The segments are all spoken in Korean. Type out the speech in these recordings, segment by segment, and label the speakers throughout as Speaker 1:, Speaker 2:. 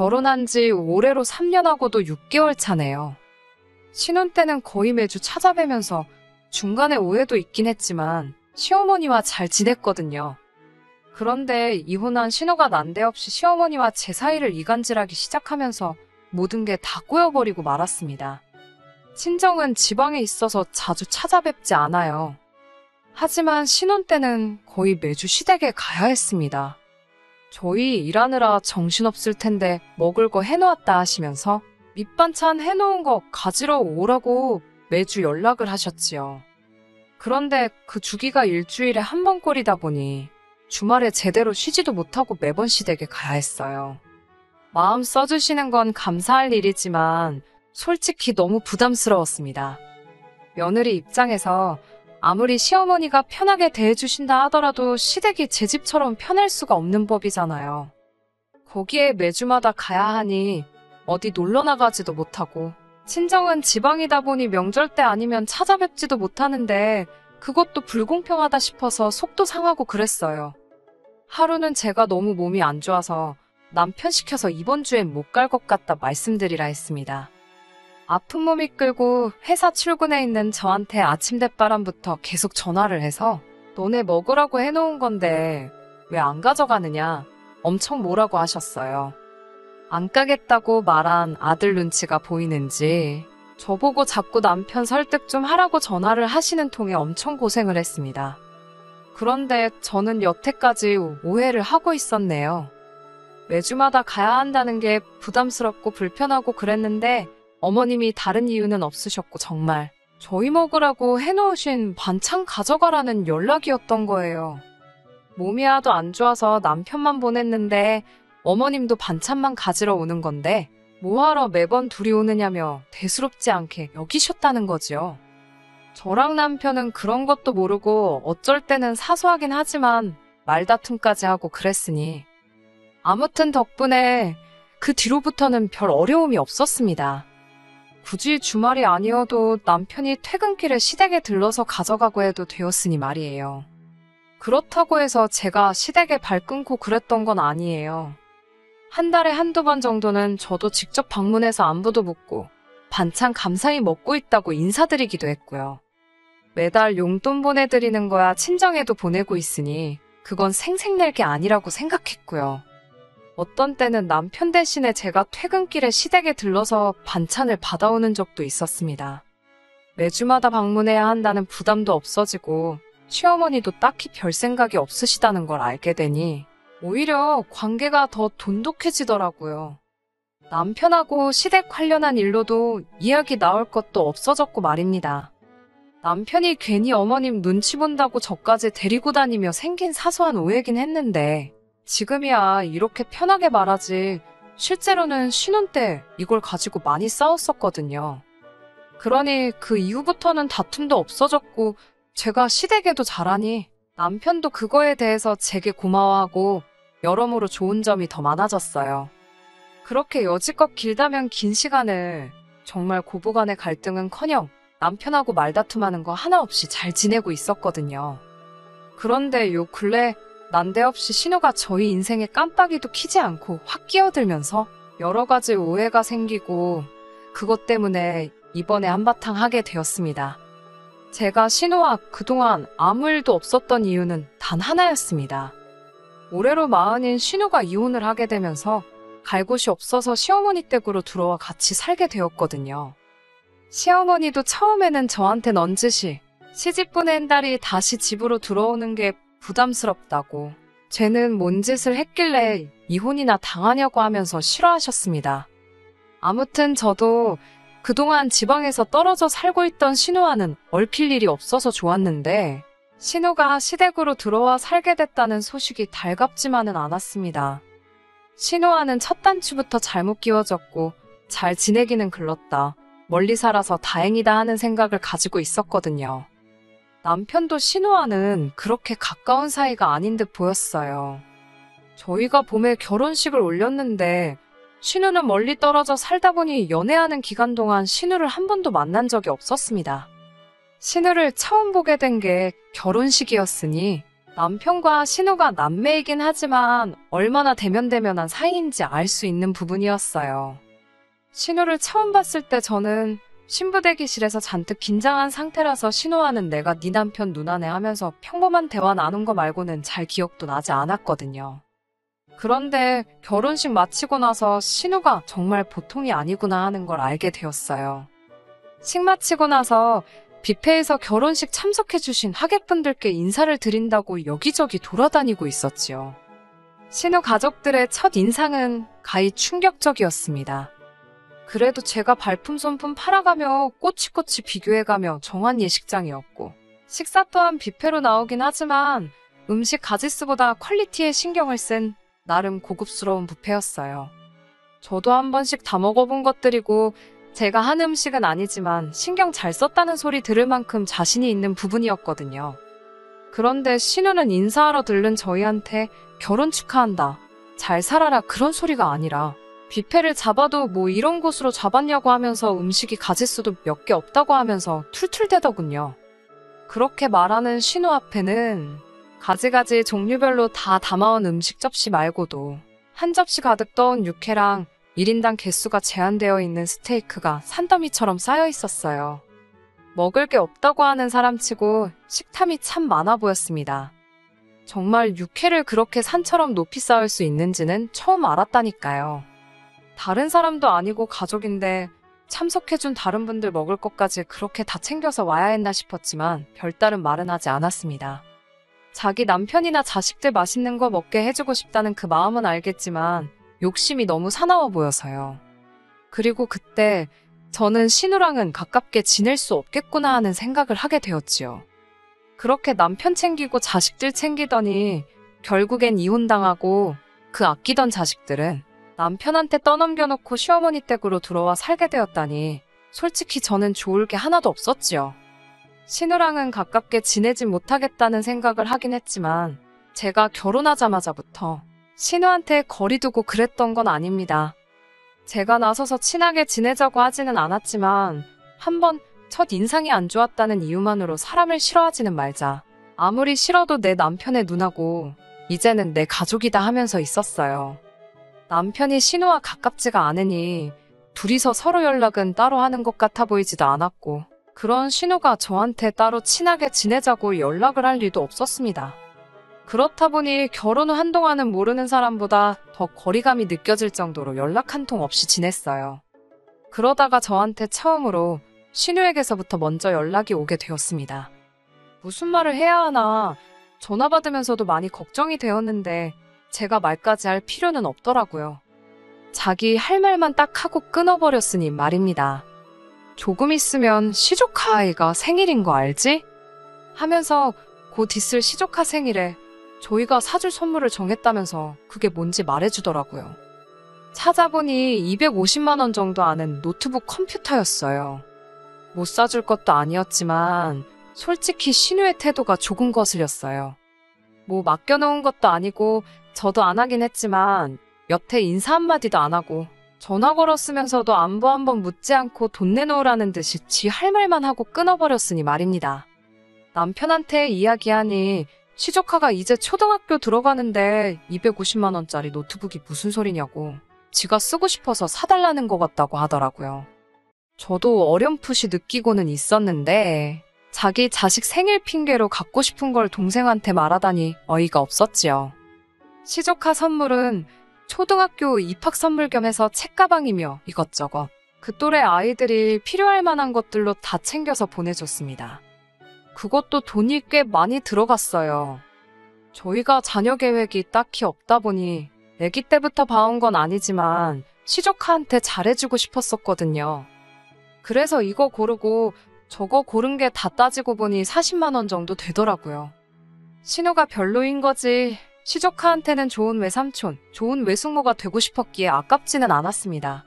Speaker 1: 결혼한 지 올해로 3년하고도 6개월 차네요. 신혼 때는 거의 매주 찾아뵈면서 중간에 오해도 있긴 했지만 시어머니와 잘 지냈거든요. 그런데 이혼한 신우가 난데없이 시어머니와 제 사이를 이간질하기 시작하면서 모든 게 다 꼬여버리고 말았습니다. 친정은 지방에 있어서 자주 찾아뵙지 않아요. 하지만 신혼 때는 거의 매주 시댁에 가야 했습니다. 저희 일하느라 정신없을 텐데 먹을 거 해놓았다 하시면서 밑반찬 해놓은 거 가지러 오라고 매주 연락을 하셨지요. 그런데 그 주기가 일주일에 한 번 꼴이다 보니 주말에 제대로 쉬지도 못하고 매번 시댁에 가야 했어요. 마음 써주시는 건 감사할 일이지만 솔직히 너무 부담스러웠습니다. 며느리 입장에서 아무리 시어머니가 편하게 대해주신다 하더라도 시댁이 제 집처럼 편할 수가 없는 법이잖아요. 거기에 매주마다 가야 하니 어디 놀러 나가지도 못하고 친정은 지방이다 보니 명절 때 아니면 찾아뵙지도 못하는데 그것도 불공평하다 싶어서 속도 상하고 그랬어요. 하루는 제가 너무 몸이 안 좋아서 남편 시켜서 이번 주엔 못 갈 것 같다 말씀드리라 했습니다. 아픈 몸이 끌고 회사 출근해 있는 저한테 아침 대바람부터 계속 전화를 해서 너네 먹으라고 해놓은 건데 왜 안 가져가느냐 엄청 뭐라고 하셨어요. 안 가겠다고 말한 아들 눈치가 보이는지 저보고 자꾸 남편 설득 좀 하라고 전화를 하시는 통에 엄청 고생을 했습니다. 그런데 저는 여태까지 오해를 하고 있었네요. 매주마다 가야 한다는 게 부담스럽고 불편하고 그랬는데 어머님이 다른 이유는 없으셨고 정말 저희 먹으라고 해놓으신 반찬 가져가라는 연락이었던 거예요. 몸이 하도 안 좋아서 남편만 보냈는데 어머님도 반찬만 가지러 오는 건데 뭐하러 매번 둘이 오느냐며 대수롭지 않게 여기셨다는 거지요. 저랑 남편은 그런 것도 모르고 어쩔 때는 사소하긴 하지만 말다툼까지 하고 그랬으니 아무튼 덕분에 그 뒤로부터는 별 어려움이 없었습니다. 굳이 주말이 아니어도 남편이 퇴근길에 시댁에 들러서 가져가고 해도 되었으니 말이에요. 그렇다고 해서 제가 시댁에 발 끊고 그랬던 건 아니에요. 한 달에 한두 번 정도는 저도 직접 방문해서 안부도 묻고 반찬 감사히 먹고 있다고 인사드리기도 했고요. 매달 용돈 보내드리는 거야 친정에도 보내고 있으니 그건 생색낼 게 아니라고 생각했고요. 어떤 때는 남편 대신에 제가 퇴근길에 시댁에 들러서 반찬을 받아오는 적도 있었습니다. 매주마다 방문해야 한다는 부담도 없어지고 시어머니도 딱히 별 생각이 없으시다는 걸 알게 되니 오히려 관계가 더 돈독해지더라고요. 남편하고 시댁 관련한 일로도 이야기 나올 것도 없어졌고 말입니다. 남편이 괜히 어머님 눈치 본다고 저까지 데리고 다니며 생긴 사소한 오해긴 했는데 지금이야 이렇게 편하게 말하지 실제로는 신혼 때 이걸 가지고 많이 싸웠었거든요. 그러니 그 이후부터는 다툼도 없어졌고 제가 시댁에도 잘하니 남편도 그거에 대해서 제게 고마워하고 여러모로 좋은 점이 더 많아졌어요. 그렇게 여지껏 길다면 긴 시간을 정말 고부간의 갈등은커녕 남편하고 말다툼하는 거 하나 없이 잘 지내고 있었거든요. 그런데 요 근래 난데없이 신우가 저희 인생에 깜빡이도 켜지 않고 확 끼어들면서 여러 가지 오해가 생기고 그것 때문에 이번에 한바탕 하게 되었습니다. 제가 신우와 그동안 아무 일도 없었던 이유는 단 하나였습니다. 올해로 40인 신우가 이혼을 하게 되면서 갈 곳이 없어서 시어머니 댁으로 들어와 같이 살게 되었거든요. 시어머니도 처음에는 저한테 넌지시 시집 보낸 딸이 다시 집으로 들어오는 게 부담스럽다고 쟤는 뭔 짓을 했길래 이혼이나 당하냐고 하면서 싫어하셨습니다. 아무튼 저도 그동안 지방에서 떨어져 살고 있던 신우와는 얽힐 일이 없어서 좋았는데 신우가 시댁으로 들어와 살게 됐다는 소식이 달갑지만은 않았습니다. 신우와는 첫 단추부터 잘못 끼워졌고 잘 지내기는 글렀다. 멀리 살아서 다행이다 하는 생각을 가지고 있었거든요. 남편도 신우와는 그렇게 가까운 사이가 아닌 듯 보였어요. 저희가 봄에 결혼식을 올렸는데 신우는 멀리 떨어져 살다 보니 연애하는 기간 동안 신우를 한 번도 만난 적이 없었습니다. 신우를 처음 보게 된 게 결혼식이었으니 남편과 신우가 남매이긴 하지만 얼마나 대면대면한 사이인지 알 수 있는 부분이었어요. 신우를 처음 봤을 때 저는 신부 대기실에서 잔뜩 긴장한 상태라서 신우와는 내가 네 남편 누나네 하면서 평범한 대화 나눈 거 말고는 잘 기억도 나지 않았거든요. 그런데 결혼식 마치고 나서 신우가 정말 보통이 아니구나 하는 걸 알게 되었어요. 식 마치고 나서 뷔페에서 결혼식 참석해주신 하객분들께 인사를 드린다고 여기저기 돌아다니고 있었지요. 신우 가족들의 첫 인상은 가히 충격적이었습니다. 그래도 제가 발품 손품 팔아가며 꼬치꼬치 비교해가며 정한 예식장이었고 식사 또한 뷔페로 나오긴 하지만 음식 가짓수보다 퀄리티에 신경을 쓴 나름 고급스러운 뷔페였어요. 저도 한 번씩 다 먹어본 것들이고 제가 한 음식은 아니지만 신경 잘 썼다는 소리 들을 만큼 자신이 있는 부분이었거든요. 그런데 신우는 인사하러 들른 저희한테 결혼 축하한다, 잘 살아라 그런 소리가 아니라 뷔페를 잡아도 뭐 이런 곳으로 잡았냐고 하면서 음식이 가짓수도 몇 개 없다고 하면서 툴툴대더군요. 그렇게 말하는 신우 앞에는 가지가지 종류별로 다 담아온 음식 접시 말고도 한 접시 가득 떠온 육회랑 1인당 개수가 제한되어 있는 스테이크가 산더미처럼 쌓여 있었어요. 먹을 게 없다고 하는 사람치고 식탐이 참 많아 보였습니다. 정말 육회를 그렇게 산처럼 높이 쌓을 수 있는지는 처음 알았다니까요. 다른 사람도 아니고 가족인데 참석해준 다른 분들 먹을 것까지 그렇게 다 챙겨서 와야 했나 싶었지만 별다른 말은 하지 않았습니다. 자기 남편이나 자식들 맛있는 거 먹게 해주고 싶다는 그 마음은 알겠지만 욕심이 너무 사나워 보여서요. 그리고 그때 저는 신우랑은 가깝게 지낼 수 없겠구나 하는 생각을 하게 되었지요. 그렇게 남편 챙기고 자식들 챙기더니 결국엔 이혼당하고 그 아끼던 자식들은 남편한테 떠넘겨놓고 시어머니 댁으로 들어와 살게 되었다니 솔직히 저는 좋을 게 하나도 없었지요. 신우랑은 가깝게 지내지 못하겠다는 생각을 하긴 했지만 제가 결혼하자마자부터 신우한테 거리 두고 그랬던 건 아닙니다. 제가 나서서 친하게 지내자고 하지는 않았지만 한번 첫 인상이 안 좋았다는 이유만으로 사람을 싫어하지는 말자. 아무리 싫어도 내 남편의 누나고 이제는 내 가족이다 하면서 있었어요. 남편이 신우와 가깝지가 않으니 둘이서 서로 연락은 따로 하는 것 같아 보이지도 않았고 그런 신우가 저한테 따로 친하게 지내자고 연락을 할 리도 없었습니다. 그렇다 보니 결혼 후 한동안은 모르는 사람보다 더 거리감이 느껴질 정도로 연락 한 통 없이 지냈어요. 그러다가 저한테 처음으로 신우에게서부터 먼저 연락이 오게 되었습니다. 무슨 말을 해야 하나 전화 받으면서도 많이 걱정이 되었는데 제가 말까지 할 필요는 없더라고요. 자기 할 말만 딱 하고 끊어버렸으니 말입니다. 조금 있으면 시조카 아이가 생일인 거 알지? 하면서 곧 있을 시조카 생일에 저희가 사줄 선물을 정했다면서 그게 뭔지 말해주더라고요. 찾아보니 250만 원 정도 하는 노트북 컴퓨터였어요. 못 사줄 것도 아니었지만 솔직히 신우의 태도가 조금 거슬렸어요. 뭐 맡겨놓은 것도 아니고 저도 안 하긴 했지만 여태 인사 한마디도 안 하고 전화 걸었으면서도 안부 한번 묻지 않고 돈 내놓으라는 듯이 지 할 말만 하고 끊어버렸으니 말입니다. 남편한테 이야기하니 시조카가 이제 초등학교 들어가는데 250만 원짜리 노트북이 무슨 소리냐고 지가 쓰고 싶어서 사달라는 것 같다고 하더라고요. 저도 어렴풋이 느끼고는 있었는데 자기 자식 생일 핑계로 갖고 싶은 걸 동생한테 말하다니 어이가 없었지요. 시조카 선물은 초등학교 입학 선물 겸해서 책가방이며 이것저것 그 또래 아이들이 필요할 만한 것들로 다 챙겨서 보내줬습니다. 그것도 돈이 꽤 많이 들어갔어요. 저희가 자녀 계획이 딱히 없다 보니 아기 때부터 봐온 건 아니지만 시조카한테 잘해주고 싶었었거든요. 그래서 이거 고르고 저거 고른 게 다 따지고 보니 40만 원 정도 되더라고요. 신우가 별로인 거지 시조카한테는 좋은 외삼촌, 좋은 외숙모가 되고 싶었기에 아깝지는 않았습니다.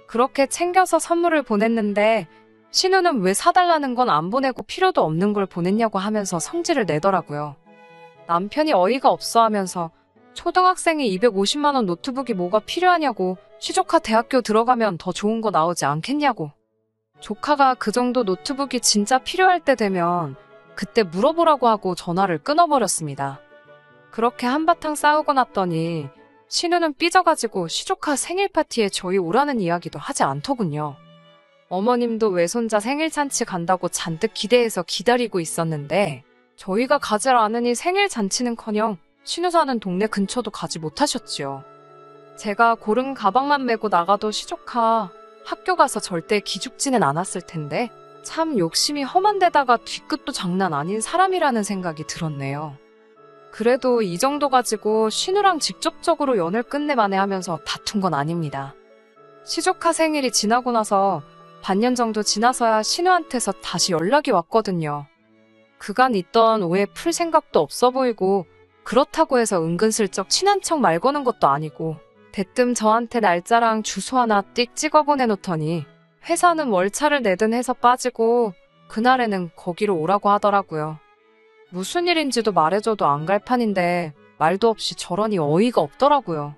Speaker 1: 그렇게 챙겨서 선물을 보냈는데 신우는 왜 사달라는 건 안 보내고 필요도 없는 걸 보냈냐고 하면서 성질을 내더라고요. 남편이 어이가 없어 하면서 초등학생이 250만 원 노트북이 뭐가 필요하냐고 시조카 대학교 들어가면 더 좋은 거 나오지 않겠냐고. 조카가 그 정도 노트북이 진짜 필요할 때 되면 그때 물어보라고 하고 전화를 끊어버렸습니다. 그렇게 한바탕 싸우고 났더니 신우는 삐져가지고 시조카 생일 파티에 저희 오라는 이야기도 하지 않더군요. 어머님도 외손자 생일 잔치 간다고 잔뜩 기대해서 기다리고 있었는데 저희가 가질 않으니 생일 잔치는커녕 신우 사는 동네 근처도 가지 못하셨지요. 제가 고른 가방만 메고 나가도 시조카 학교 가서 절대 기죽지는 않았을 텐데 참 욕심이 험한 데다가 뒤끝도 장난 아닌 사람이라는 생각이 들었네요. 그래도 이 정도 가지고 신우랑 직접적으로 연을 끝내만해 하면서 다툰 건 아닙니다. 시조카 생일이 지나고 나서 반년 정도 지나서야 신우한테서 다시 연락이 왔거든요. 그간 있던 오해 풀 생각도 없어 보이고 그렇다고 해서 은근슬쩍 친한 척 말 거는 것도 아니고 대뜸 저한테 날짜랑 주소 하나 띡 찍어 보내놓더니 회사는 월차를 내든 해서 빠지고 그날에는 거기로 오라고 하더라고요. 무슨 일인지도 말해줘도 안 갈 판인데 말도 없이 저러니 어이가 없더라고요.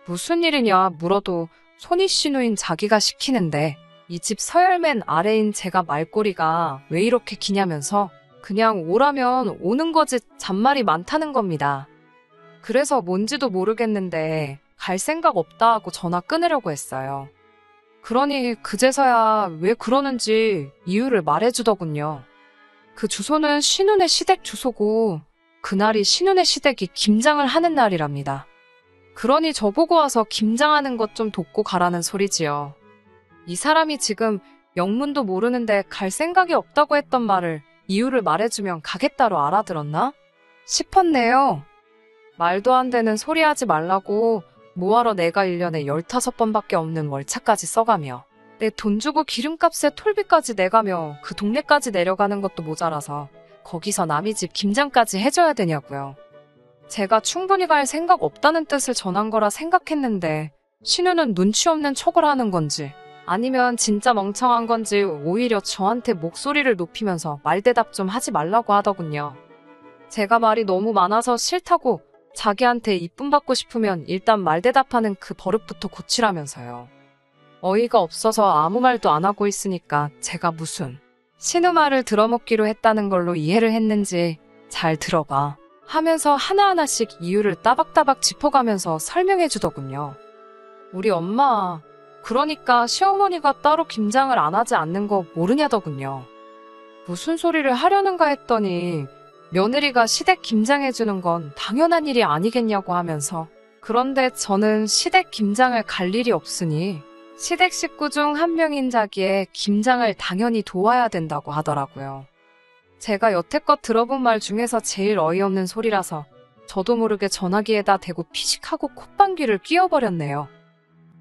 Speaker 1: 무슨 일이냐 물어도 손이 신우인 자기가 시키는데 이 집 서열맨 아래인 제가 말꼬리가 왜 이렇게 기냐면서 그냥 오라면 오는 거지 잔말이 많다는 겁니다. 그래서 뭔지도 모르겠는데 갈 생각 없다 하고 전화 끊으려고 했어요. 그러니 그제서야 왜 그러는지 이유를 말해주더군요. 그 주소는 신운의 시댁 주소고 그날이 신운의 시댁이 김장을 하는 날이랍니다. 그러니 저보고 와서 김장하는 것 좀 돕고 가라는 소리지요. 이 사람이 지금 영문도 모르는데 갈 생각이 없다고 했던 말을 이유를 말해주면 가겠다로 알아들었나? 싶었네요. 말도 안 되는 소리 하지 말라고 뭐하러 내가 1년에 15번밖에 없는 월차까지 써가며 내 돈 주고 기름값에 톨비까지 내가며 그 동네까지 내려가는 것도 모자라서 거기서 남의 집 김장까지 해줘야 되냐고요. 제가 충분히 갈 생각 없다는 뜻을 전한 거라 생각했는데 신우는 눈치 없는 척을 하는 건지 아니면 진짜 멍청한 건지 오히려 저한테 목소리를 높이면서 말대답 좀 하지 말라고 하더군요. 제가 말이 너무 많아서 싫다고 자기한테 이쁨 받고 싶으면 일단 말대답하는 그 버릇부터 고치라면서요. 어이가 없어서 아무 말도 안 하고 있으니까 제가 무슨 신우 말을 들어먹기로 했다는 걸로 이해를 했는지 잘 들어봐 하면서 하나하나씩 이유를 따박따박 짚어가면서 설명해 주더군요. 우리 엄마 그러니까 시어머니가 따로 김장을 안 하지 않는 거 모르냐더군요. 무슨 소리를 하려는가 했더니 며느리가 시댁 김장해주는 건 당연한 일이 아니겠냐고 하면서 그런데 저는 시댁 김장을 갈 일이 없으니 시댁 식구 중 한 명인 자기의 김장을 당연히 도와야 된다고 하더라고요. 제가 여태껏 들어본 말 중에서 제일 어이없는 소리라서 저도 모르게 전화기에다 대고 피식하고 콧방귀를 뀌어버렸네요.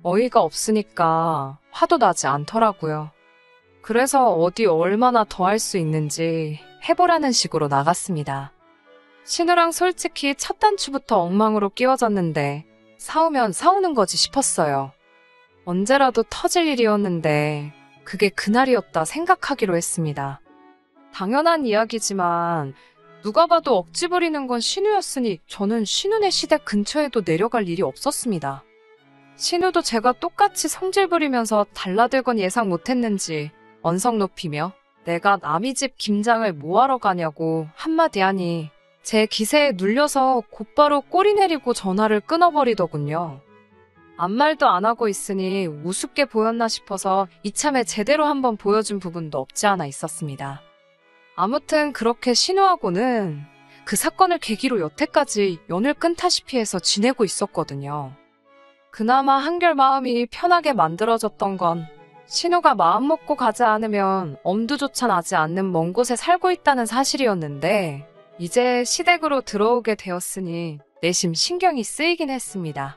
Speaker 1: 어이가 없으니까 화도 나지 않더라고요. 그래서 어디 얼마나 더 할 수 있는지 해보라는 식으로 나갔습니다. 신우랑 솔직히 첫 단추부터 엉망으로 끼워졌는데 싸우면 싸우는 거지 싶었어요. 언제라도 터질 일이었는데 그게 그날이었다 생각하기로 했습니다. 당연한 이야기지만 누가 봐도 억지 부리는 건 신우였으니 저는 신우네 시댁 근처에도 내려갈 일이 없었습니다. 신우도 제가 똑같이 성질 부리면서 달라들건 예상 못했는지 언성 높이며 내가 남의 집 김장을 뭐하러 가냐고 한마디 하니 제 기세에 눌려서 곧바로 꼬리 내리고 전화를 끊어버리더군요. 아무 말도 안 하고 있으니 우습게 보였나 싶어서 이참에 제대로 한번 보여준 부분도 없지 않아 있었습니다. 아무튼 그렇게 신우하고는 그 사건을 계기로 여태까지 연을 끊다시피 해서 지내고 있었거든요. 그나마 한결 마음이 편하게 만들어졌던 건 신우가 마음 먹고 가지 않으면 엄두조차 나지 않는 먼 곳에 살고 있다는 사실이었는데 이제 시댁으로 들어오게 되었으니 내심 신경이 쓰이긴 했습니다.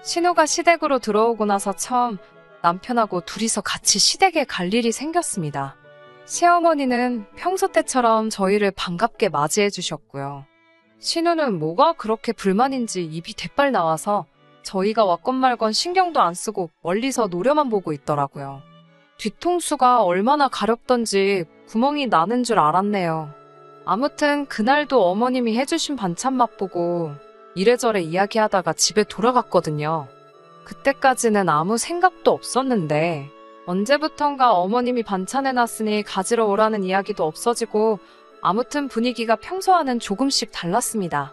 Speaker 1: 신우가 시댁으로 들어오고 나서 처음 남편하고 둘이서 같이 시댁에 갈 일이 생겼습니다. 시어머니는 평소 때처럼 저희를 반갑게 맞이해 주셨고요. 신우는 뭐가 그렇게 불만인지 입이 대빨 나와서 저희가 왔건 말건 신경도 안 쓰고 멀리서 노려만 보고 있더라고요. 뒤통수가 얼마나 가렵던지 구멍이 나는 줄 알았네요. 아무튼 그날도 어머님이 해주신 반찬 맛보고 이래저래 이야기하다가 집에 돌아갔거든요. 그때까지는 아무 생각도 없었는데 언제부턴가 어머님이 반찬 해놨으니 가지러 오라는 이야기도 없어지고 아무튼 분위기가 평소와는 조금씩 달랐습니다.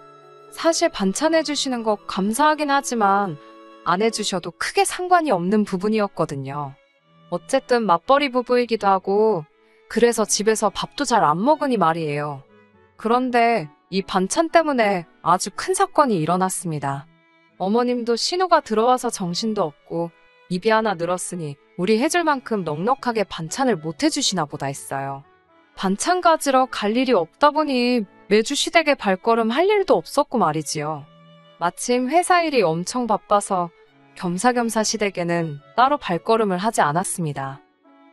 Speaker 1: 사실 반찬 해주시는 거 감사하긴 하지만 안 해주셔도 크게 상관이 없는 부분이었거든요. 어쨌든 맞벌이 부부이기도 하고 그래서 집에서 밥도 잘 안 먹으니 말이에요. 그런데 이 반찬 때문에 아주 큰 사건이 일어났습니다. 어머님도 신우가 들어와서 정신도 없고 입이 하나 늘었으니 우리 해줄 만큼 넉넉하게 반찬을 못 해주시나 보다 했어요. 반찬 가지러 갈 일이 없다 보니 매주 시댁에 발걸음 할 일도 없었고 말이지요. 마침 회사 일이 엄청 바빠서 겸사겸사 시댁에는 따로 발걸음을 하지 않았습니다.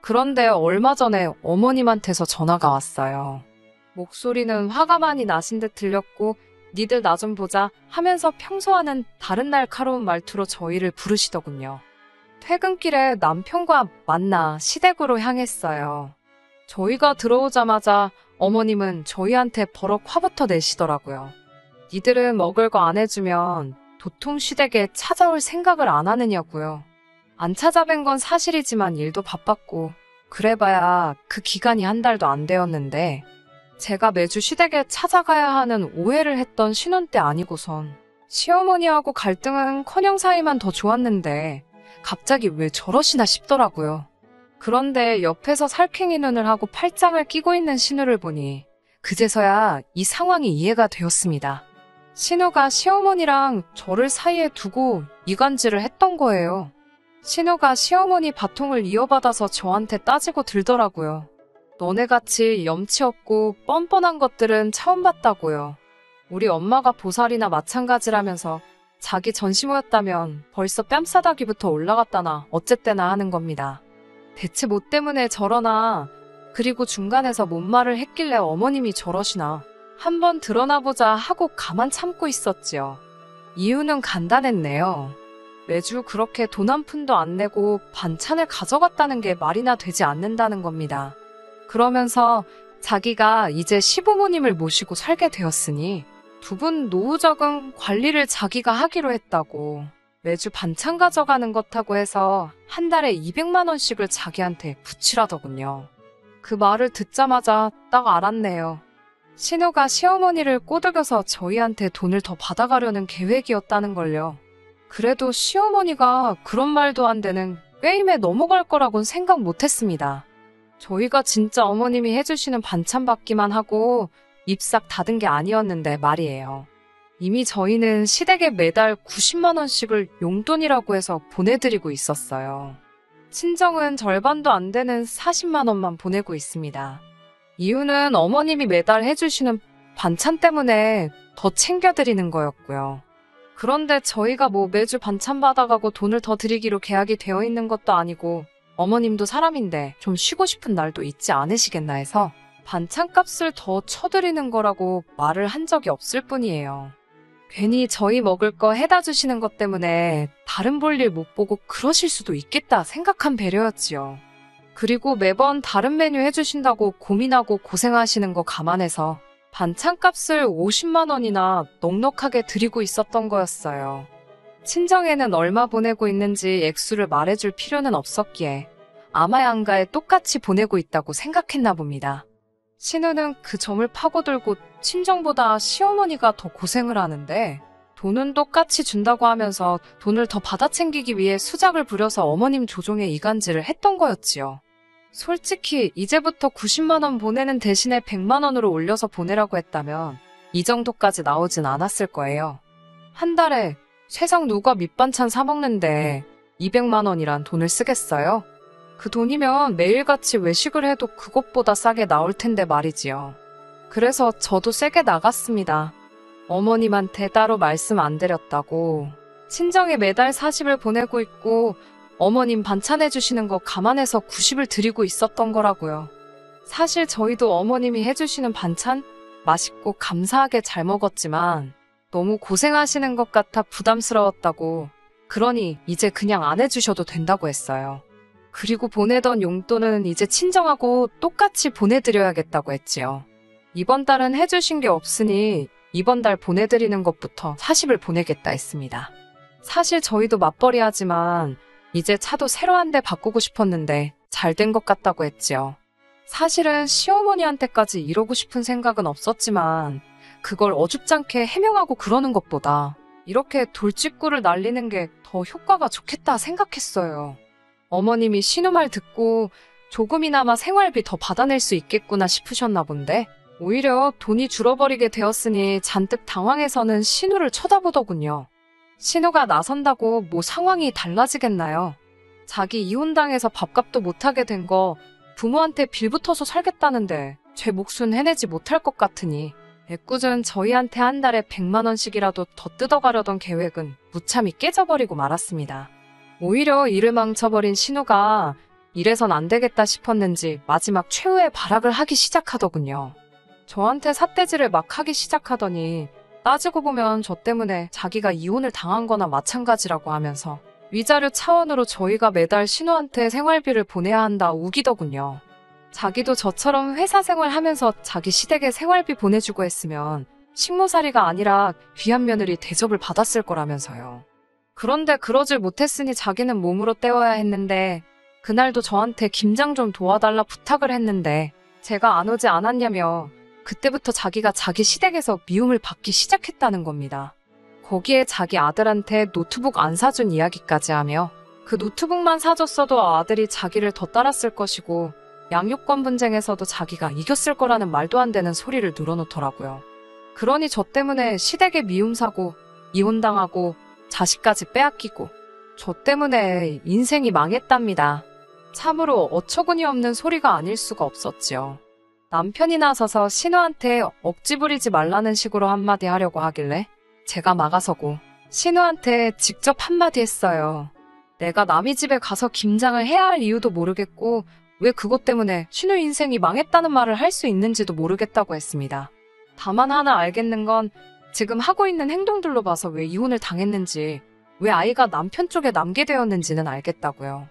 Speaker 1: 그런데 얼마 전에 어머님한테서 전화가 왔어요. 목소리는 화가 많이 나신 듯 들렸고 니들 나 좀 보자 하면서 평소와는 다른 날카로운 말투로 저희를 부르시더군요. 퇴근길에 남편과 만나 시댁으로 향했어요. 저희가 들어오자마자 어머님은 저희한테 버럭 화부터 내시더라고요. 니들은 먹을 거 안 해주면 도통 시댁에 찾아올 생각을 안 하느냐고요. 안 찾아뵌 건 사실이지만 일도 바빴고 그래봐야 그 기간이 한 달도 안 되었는데 제가 매주 시댁에 찾아가야 하는 오해를 했던 신혼 때 아니고선 시어머니하고 갈등은커녕 사이만 더 좋았는데 갑자기 왜 저러시나 싶더라고요. 그런데 옆에서 살쾡이 눈을 하고 팔짱을 끼고 있는 신우를 보니 그제서야 이 상황이 이해가 되었습니다. 신우가 시어머니랑 저를 사이에 두고 이간질을 했던 거예요. 신우가 시어머니 바통을 이어받아서 저한테 따지고 들더라고요. 너네같이 염치 없고 뻔뻔한 것들은 처음 봤다고요. 우리 엄마가 보살이나 마찬가지라면서 자기 전시모였다면 벌써 뺨싸다기부터 올라갔다나 어쨌대나 하는 겁니다. 대체 뭐 때문에 저러나, 그리고 중간에서 뭔 말을 했길래 어머님이 저러시나 한번 드러나보자 하고 가만 참고 있었지요. 이유는 간단했네요. 매주 그렇게 돈 한 푼도 안 내고 반찬을 가져갔다는 게 말이나 되지 않는다는 겁니다. 그러면서 자기가 이제 시부모님을 모시고 살게 되었으니 두 분 노후적은 관리를 자기가 하기로 했다고 매주 반찬 가져가는 것하고 해서 한 달에 200만 원씩을 자기한테 붙이라더군요. 그 말을 듣자마자 딱 알았네요. 신우가 시어머니를 꼬드겨서 저희한테 돈을 더 받아가려는 계획이었다는 걸요. 그래도 시어머니가 그런 말도 안 되는 게임에 넘어갈 거라곤 생각 못했습니다. 저희가 진짜 어머님이 해주시는 반찬 받기만 하고 입싹 닫은 게 아니었는데 말이에요. 이미 저희는 시댁에 매달 90만 원씩을 용돈이라고 해서 보내드리고 있었어요. 친정은 절반도 안 되는 40만 원만 보내고 있습니다. 이유는 어머님이 매달 해주시는 반찬 때문에 더 챙겨드리는 거였고요. 그런데 저희가 뭐 매주 반찬 받아가고 돈을 더 드리기로 계약이 되어 있는 것도 아니고 어머님도 사람인데 좀 쉬고 싶은 날도 있지 않으시겠나 해서 반찬값을 더 쳐드리는 거라고 말을 한 적이 없을 뿐이에요. 괜히 저희 먹을 거 해다 주시는 것 때문에 다른 볼일 못 보고 그러실 수도 있겠다 생각한 배려였지요. 그리고 매번 다른 메뉴 해주신다고 고민하고 고생하시는 거 감안해서 반찬값을 50만 원이나 넉넉하게 드리고 있었던 거였어요. 친정에는 얼마 보내고 있는지 액수를 말해줄 필요는 없었기에 아마양가에 똑같이 보내고 있다고 생각했나 봅니다. 신우는 그 점을 파고들고 친정보다 시어머니가 더 고생을 하는데 돈은 똑같이 준다고 하면서 돈을 더 받아 챙기기 위해 수작을 부려서 어머님 조종에 이간질을 했던 거였지요. 솔직히 이제부터 90만 원 보내는 대신에 100만 원으로 올려서 보내라고 했다면 이 정도까지 나오진 않았을 거예요. 한 달에 세상 누가 밑반찬 사 먹는데 200만 원이란 돈을 쓰겠어요? 그 돈이면 매일같이 외식을 해도 그것보다 싸게 나올 텐데 말이지요. 그래서 저도 세게 나갔습니다. 어머님한테 따로 말씀 안 드렸다고. 친정에 매달 40을 보내고 있고 어머님 반찬 해주시는 거 감안해서 90을 드리고 있었던 거라고요. 사실 저희도 어머님이 해주시는 반찬 맛있고 감사하게 잘 먹었지만 너무 고생하시는 것 같아 부담스러웠다고. 그러니 이제 그냥 안 해주셔도 된다고 했어요. 그리고 보내던 용돈은 이제 친정하고 똑같이 보내드려야겠다고 했지요. 이번 달은 해주신 게 없으니 이번 달 보내드리는 것부터 40을 보내겠다 했습니다. 사실 저희도 맞벌이 하지만 이제 차도 새로 한 대 바꾸고 싶었는데 잘 된 것 같다고 했지요. 사실은 시어머니한테까지 이러고 싶은 생각은 없었지만 그걸 어줍잖게 해명하고 그러는 것보다 이렇게 돌직구를 날리는 게 더 효과가 좋겠다 생각했어요. 어머님이 신우 말 듣고 조금이나마 생활비 더 받아낼 수 있겠구나 싶으셨나 본데 오히려 돈이 줄어버리게 되었으니 잔뜩 당황해서는 신우를 쳐다보더군요. 신우가 나선다고 뭐 상황이 달라지겠나요? 자기 이혼당해서 밥값도 못하게 된 거 부모한테 빌붙어서 살겠다는데 제 몫은 해내지 못할 것 같으니 애꿎은 저희한테 한 달에 100만 원씩이라도 더 뜯어가려던 계획은 무참히 깨져버리고 말았습니다. 오히려 일을 망쳐버린 신우가 이래선 안 되겠다 싶었는지 마지막 최후의 발악을 하기 시작하더군요. 저한테 삿대질을 막 하기 시작하더니 따지고 보면 저 때문에 자기가 이혼을 당한 거나 마찬가지라고 하면서 위자료 차원으로 저희가 매달 신우한테 생활비를 보내야 한다 우기더군요. 자기도 저처럼 회사 생활하면서 자기 시댁에 생활비 보내주고 했으면 식모살이가 아니라 귀한 며느리 대접을 받았을 거라면서요. 그런데 그러질 못했으니 자기는 몸으로 때워야 했는데 그날도 저한테 김장 좀 도와달라 부탁을 했는데 제가 안 오지 않았냐며 그때부터 자기가 자기 시댁에서 미움을 받기 시작했다는 겁니다. 거기에 자기 아들한테 노트북 안 사준 이야기까지 하며 그 노트북만 사줬어도 아들이 자기를 더 따랐을 것이고 양육권 분쟁에서도 자기가 이겼을 거라는 말도 안 되는 소리를 늘어놓더라고요. 그러니 저 때문에 시댁에 미움 사고 이혼당하고 자식까지 빼앗기고 저 때문에 인생이 망했답니다. 참으로 어처구니 없는 소리가 아닐 수가 없었지요. 남편이 나서서 신우한테 억지 부리지 말라는 식으로 한마디 하려고 하길래 제가 막아서고 신우한테 직접 한마디 했어요. 내가 남의 집에 가서 김장을 해야 할 이유도 모르겠고 왜 그것 때문에 신우 인생이 망했다는 말을 할 수 있는지도 모르겠다고 했습니다. 다만 하나 알겠는 건 지금 하고 있는 행동들로 봐서 왜 이혼을 당했는지, 왜 아이가 남편 쪽에 남게 되었는지는 알겠다고요.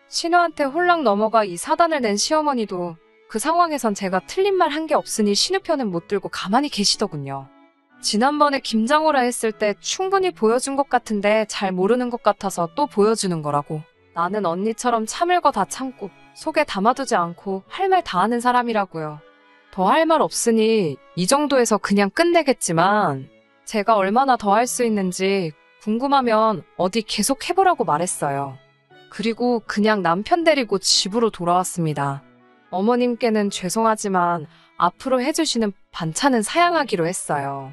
Speaker 1: 신우한테 홀랑 넘어가 이 사단을 낸 시어머니도 그 상황에선 제가 틀린 말 한 게 없으니 신우 편은 못 들고 가만히 계시더군요. 지난번에 김장오라 했을 때 충분히 보여준 것 같은데 잘 모르는 것 같아서 또 보여주는 거라고. 나는 언니처럼 참을 거 다 참고 속에 담아두지 않고 할 말 다 하는 사람이라고요. 더 할 말 없으니 이 정도에서 그냥 끝내겠지만 제가 얼마나 더 할 수 있는지 궁금하면 어디 계속 해보라고 말했어요. 그리고 그냥 남편 데리고 집으로 돌아왔습니다. 어머님께는 죄송하지만 앞으로 해주시는 반찬은 사양하기로 했어요.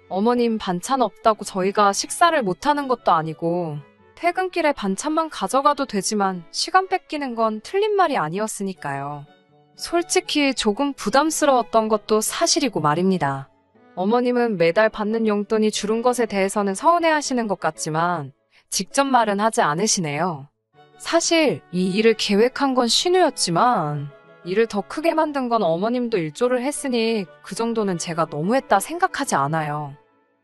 Speaker 1: 어머님 반찬 없다고 저희가 식사를 못하는 것도 아니고 퇴근길에 반찬만 가져가도 되지만 시간 뺏기는 건 틀린 말이 아니었으니까요. 솔직히 조금 부담스러웠던 것도 사실이고 말입니다. 어머님은 매달 받는 용돈이 줄은 것에 대해서는 서운해하시는 것 같지만 직접 말은 하지 않으시네요. 사실 이 일을 계획한 건 신우였지만 일을 더 크게 만든 건 어머님도 일조를 했으니 그 정도는 제가 너무했다 생각하지 않아요.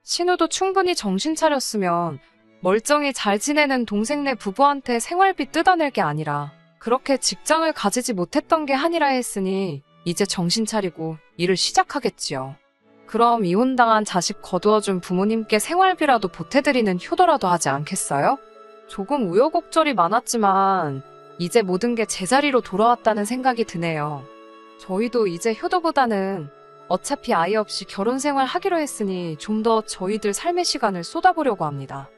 Speaker 1: 신우도 충분히 정신 차렸으면 멀쩡히 잘 지내는 동생네 부부한테 생활비 뜯어낼 게 아니라 그렇게 직장을 가지지 못했던 게 한이라 했으니 이제 정신 차리고 일을 시작하겠지요. 그럼 이혼당한 자식 거두어준 부모님께 생활비라도 보태드리는 효도라도 하지 않겠어요? 조금 우여곡절이 많았지만 이제 모든 게 제자리로 돌아왔다는 생각이 드네요. 저희도 이제 효도보다는 어차피 아이 없이 결혼 생활 하기로 했으니 좀 더 저희들 삶의 시간을 쏟아보려고 합니다.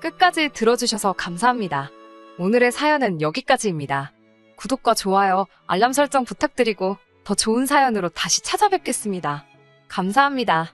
Speaker 1: 끝까지 들어주셔서 감사합니다. 오늘의 사연은 여기까지입니다. 구독과 좋아요, 알람 설정 부탁드리고 더 좋은 사연으로 다시 찾아뵙겠습니다. 감사합니다.